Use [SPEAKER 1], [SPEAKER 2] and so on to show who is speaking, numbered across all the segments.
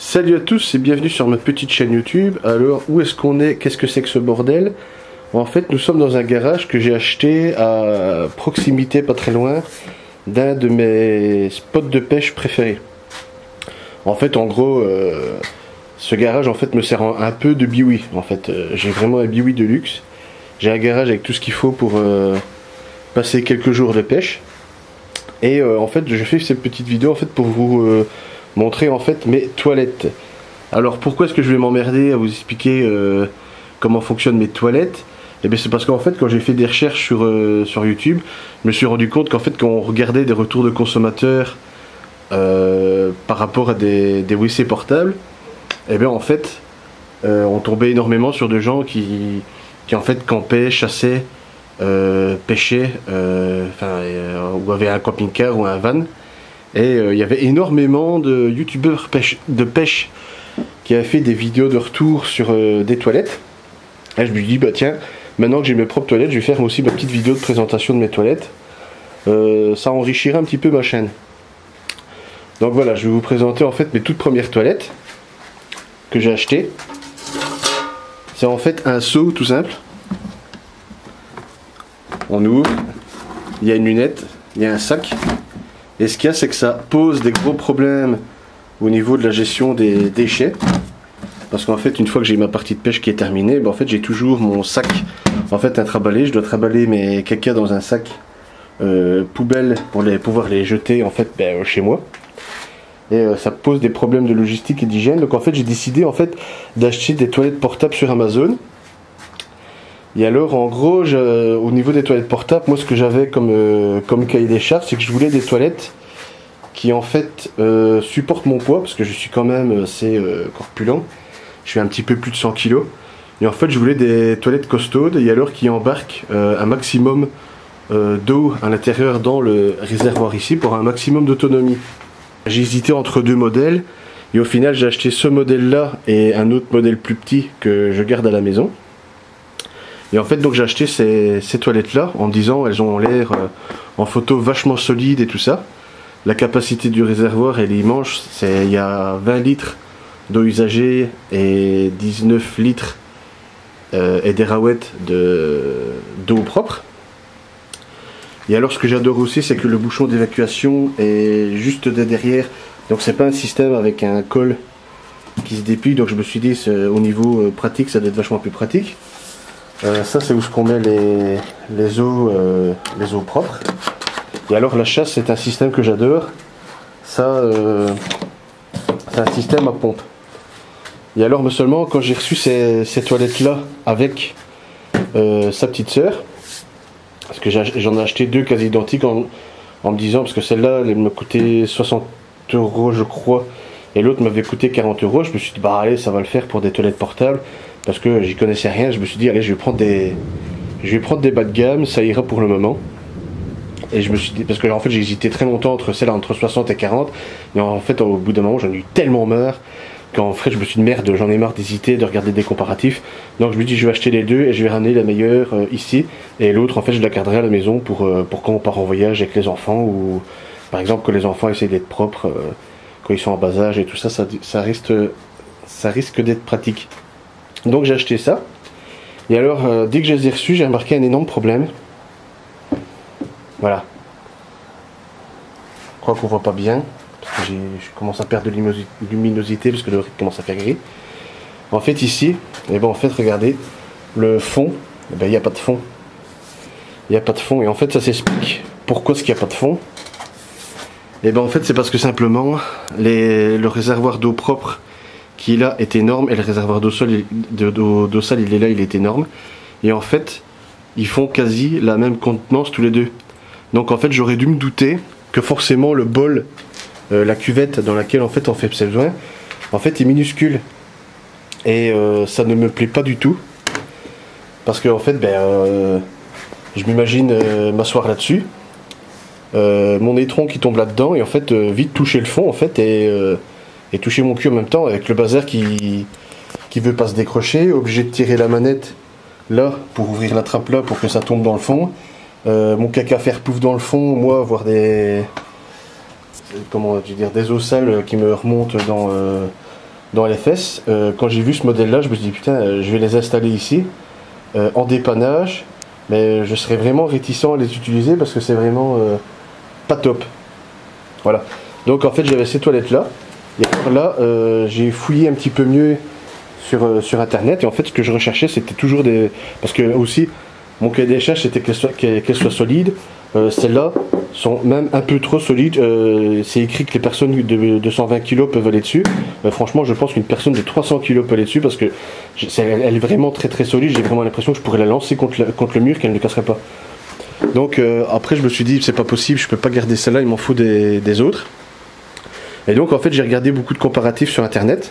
[SPEAKER 1] Salut à tous et bienvenue sur ma petite chaîne YouTube. Alors où est-ce qu'on est? Qu'est-ce que c'est que ce bordel? En fait nous sommes dans un garage que j'ai acheté à proximité, pas très loin, d'un de mes spots de pêche préférés. En fait en gros ce garage en fait me sert un peu de biwi. En fait j'ai vraiment un biwi de luxe. J'ai un garage avec tout ce qu'il faut pour passer quelques jours de pêche. Et en fait je fais cette petite vidéo en fait pour vous montrer en fait mes toilettes. Alors pourquoi est-ce que je vais m'emmerder à vous expliquer comment fonctionnent mes toilettes? Et bien c'est parce qu'en fait quand j'ai fait des recherches sur YouTube, je me suis rendu compte qu'en fait quand on regardait des retours de consommateurs par rapport à des WC portables, et bien en fait on tombait énormément sur des gens qui en fait campaient, chassaient, pêchaient, ou avaient un camping-car ou un van. Et il y avait énormément de youtubeurs de pêche qui avaient fait des vidéos de retour sur des toilettes. Et je me dis bah tiens, maintenant que j'ai mes propres toilettes, je vais faire aussi ma petite vidéo de présentation de mes toilettes. Ça enrichira un petit peu ma chaîne. Donc voilà, je vais vous présenter en fait mes toutes premières toilettes que j'ai achetées. C'est en fait un seau tout simple. On ouvre, il y a une lunette, il y a un sac. Et ce qu'il y a, c'est que ça pose des gros problèmes au niveau de la gestion des déchets. Parce qu'en fait, une fois que j'ai ma partie de pêche qui est terminée, ben en fait, j'ai toujours mon sac en fait, à trimballer. Je dois trimballer mes caca dans un sac poubelle pour pouvoir les jeter en fait, chez moi. Et ça pose des problèmes de logistique et d'hygiène. Donc en fait, j'ai décidé en fait, d'acheter des toilettes portables sur Amazon. Et alors en gros au niveau des toilettes portables, moi ce que j'avais comme cahier des charges, c'est que je voulais des toilettes qui en fait supportent mon poids, parce que je suis quand même assez corpulent, je fais un petit peu plus de 100 kg. Et en fait je voulais des toilettes costaudes, et alors qui embarquent un maximum d'eau à l'intérieur dans le réservoir ici, pour un maximum d'autonomie. J'ai hésité entre deux modèles, et au final j'ai acheté ce modèle là et un autre modèle plus petit que je garde à la maison. Et en fait donc j'ai acheté ces toilettes là en me disant elles ont l'air en photo vachement solides et tout ça. La capacité du réservoir elle est immense, il y a 20 litres d'eau usagée et 19 litres et des raouettes d'eau propre. Et alors ce que j'adore aussi, c'est que le bouchon d'évacuation est juste de derrière, donc c'est pas un système avec un col qui se déplie, donc je me suis dit au niveau pratique ça doit être vachement plus pratique. Ça c'est où ce qu'on met les eaux propres. Et alors la chasse c'est un système que j'adore. Ça c'est un système à pompe. Et alors mais seulement quand j'ai reçu ces toilettes là avec sa petite sœur, parce que j'en ai acheté deux quasi identiques en me disant, parce que celle-là elle me coûtait 60 € je crois, et l'autre m'avait coûté 40 €. Je me suis dit bah allez ça va le faire pour des toilettes portables. Parce que j'y connaissais rien, je me suis dit allez je vais prendre des bas de gamme, ça ira pour le moment. Et je me suis dit, parce que en fait j'ai hésité très longtemps entre celle entre 60 et 40, mais en fait au bout d'un moment j'en ai eu tellement marre qu'en fait je me suis dit merde, j'en ai marre d'hésiter, de regarder des comparatifs. Donc je me dis je vais acheter les deux et je vais ramener la meilleure ici, et l'autre en fait je la garderai à la maison pour quand on part en voyage avec les enfants, ou par exemple que les enfants essayent d'être propres quand ils sont en bas âge et tout ça, ça risque d'être pratique. Donc j'ai acheté ça. Et alors dès que je les ai reçus, j'ai remarqué un énorme problème. Voilà. Je crois qu'on voit pas bien, parce que je commence à perdre de luminosité parce que le riz commence à faire gris. En fait ici, et ben en fait regardez, le fond, il n'y a pas de fond. Il n'y a pas de fond, et en fait ça s'explique pourquoi est-ce qu'il n'y a pas de fond. Et ben en fait c'est parce que simplement le réservoir d'eau propre qui là est énorme, et le réservoir d'eau sale il est là, il est énorme, et en fait ils font quasi la même contenance tous les deux. Donc en fait j'aurais dû me douter que forcément le bol, la cuvette dans laquelle en fait on fait ses besoins, en fait est minuscule, et ça ne me plaît pas du tout, parce que en fait je m'imagine m'asseoir là-dessus, mon étron qui tombe là-dedans, et en fait vite toucher le fond en fait, et toucher mon cul en même temps, avec le bazar qui veut pas se décrocher, obligé de tirer la manette là pour ouvrir la trappe là pour que ça tombe dans le fond, mon caca faire pouf dans le fond, moi avoir des eaux sales qui me remontent dans les fesses. Quand j'ai vu ce modèle là, je me suis dit putain, je vais les installer ici en dépannage, mais je serais vraiment réticent à les utiliser parce que c'est vraiment pas top. Voilà, donc en fait j'avais ces toilettes là, et alors là j'ai fouillé un petit peu mieux sur internet, et en fait ce que je recherchais c'était toujours des... parce que aussi mon cahier des charges c'était qu'elle soit solide. Celles-là sont même un peu trop solides. C'est écrit que les personnes de 220 kg peuvent aller dessus. Franchement, je pense qu'une personne de 300 kg peut aller dessus parce que elle est vraiment très très solide. J'ai vraiment l'impression que je pourrais la lancer contre le mur, qu'elle ne casserait pas. Donc après, je me suis dit, c'est pas possible, je peux pas garder celle-là, il m'en faut des autres. Et donc en fait, j'ai regardé beaucoup de comparatifs sur internet.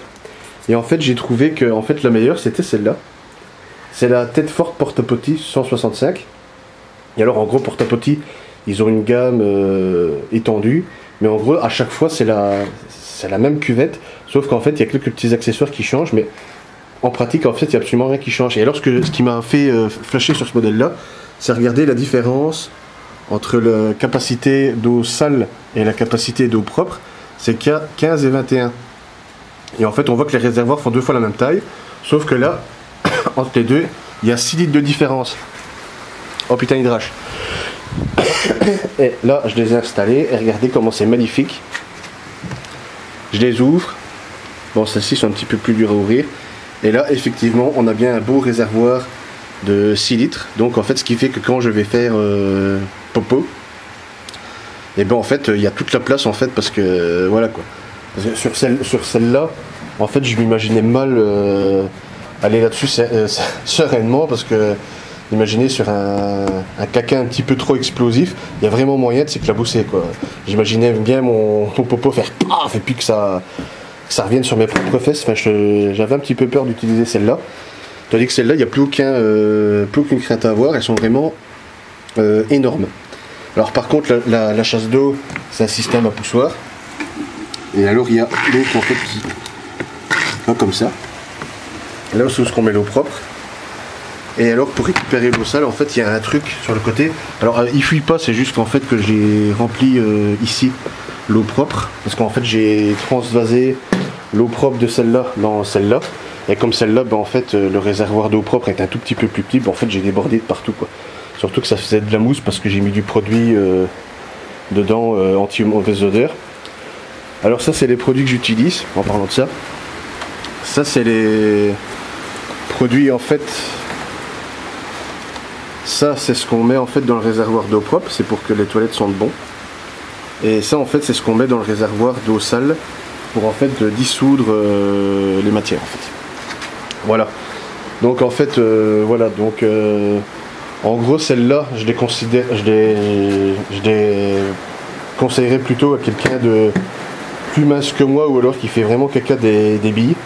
[SPEAKER 1] Et en fait, j'ai trouvé que en fait, la meilleure c'était celle-là. C'est la Tête Forte Porta-Potty 165. Et alors en gros Porta-Potty, ils ont une gamme étendue, mais en gros à chaque fois c'est la même cuvette, sauf qu'en fait il y a quelques petits accessoires qui changent, mais en pratique en fait il n'y a absolument rien qui change. Et alors ce qui m'a fait flasher sur ce modèle là, c'est regarder la différence entre la capacité d'eau sale et la capacité d'eau propre, c'est qu'il y a 15 et 21. Et en fait on voit que les réservoirs font 2 fois la même taille, sauf que là, entre les deux, il y a 6 litres de différence. Oh putain, il drache. Et là, je les ai installés. Et regardez comment c'est magnifique. Je les ouvre. Bon, celles-ci sont un petit peu plus dures à ouvrir. Et là, effectivement, on a bien un beau réservoir de 6 litres. Donc, en fait, ce qui fait que quand je vais faire popo, et ben en fait, il y a toute la place, en fait, parce que, voilà, quoi. Parce que sur celle-là, en fait, je m'imaginais mal aller là-dessus sereinement, parce que imaginez sur un caca un petit peu trop explosif, il y a vraiment moyen de s'éclabousser quoi. J'imaginais bien mon popo faire paf et puis que ça revienne sur mes propres fesses. Enfin, j'avais un petit peu peur d'utiliser celle-là. Tandis que celle-là, il n'y a plus aucune crainte à avoir. Elles sont vraiment énormes. Alors par contre, la chasse d'eau, c'est un système à poussoir. Et alors il y a l'autre en fait qui va comme ça. Là c'est où ce qu'on met l'eau propre. Et alors pour récupérer l'eau sale, en fait il y a un truc sur le côté. Alors il fuit pas, c'est juste qu'en fait que j'ai rempli ici l'eau propre. Parce qu'en fait j'ai transvasé l'eau propre de celle-là dans celle-là. Et comme celle-là, ben, en fait le réservoir d'eau propre est un tout petit peu plus petit, ben, en fait j'ai débordé de partout quoi. Surtout que ça faisait de la mousse parce que j'ai mis du produit dedans anti-mauvaise odeur. Alors ça c'est les produits que j'utilise en parlant de ça. Ça c'est les produits en fait. Ça c'est ce qu'on met en fait dans le réservoir d'eau propre, c'est pour que les toilettes sentent bon. Et ça en fait c'est ce qu'on met dans le réservoir d'eau sale pour en fait dissoudre les matières en fait. Voilà. Donc en fait voilà, donc en gros celle-là je les conseillerais plutôt à quelqu'un de plus mince que moi ou alors qui fait vraiment caca des billes.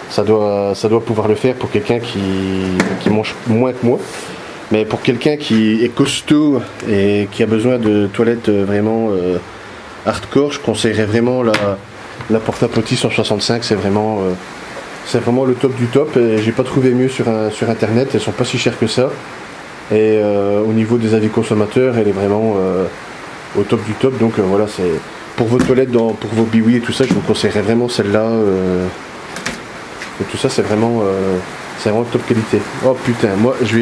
[SPEAKER 1] Ça doit pouvoir le faire pour quelqu'un qui mange moins que moi. Mais pour quelqu'un qui est costaud et qui a besoin de toilettes vraiment hardcore, je conseillerais vraiment la Porta-Potty 165. C'est vraiment le top du top. Et j'ai pas trouvé mieux sur internet. Elles sont pas si chères que ça. Et au niveau des avis consommateurs, elle est vraiment au top du top. Donc voilà, c'est pour vos toilettes, pour vos biouis et tout ça, je vous conseillerais vraiment celle-là. Et tout ça, c'est vraiment top qualité. Oh putain, moi je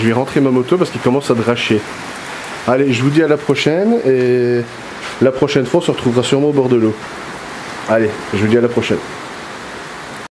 [SPEAKER 1] vais rentrer ma moto parce qu'il commence à dracher. Allez, je vous dis à la prochaine, et la prochaine fois on se retrouvera sûrement au bord de l'eau. Allez, je vous dis à la prochaine.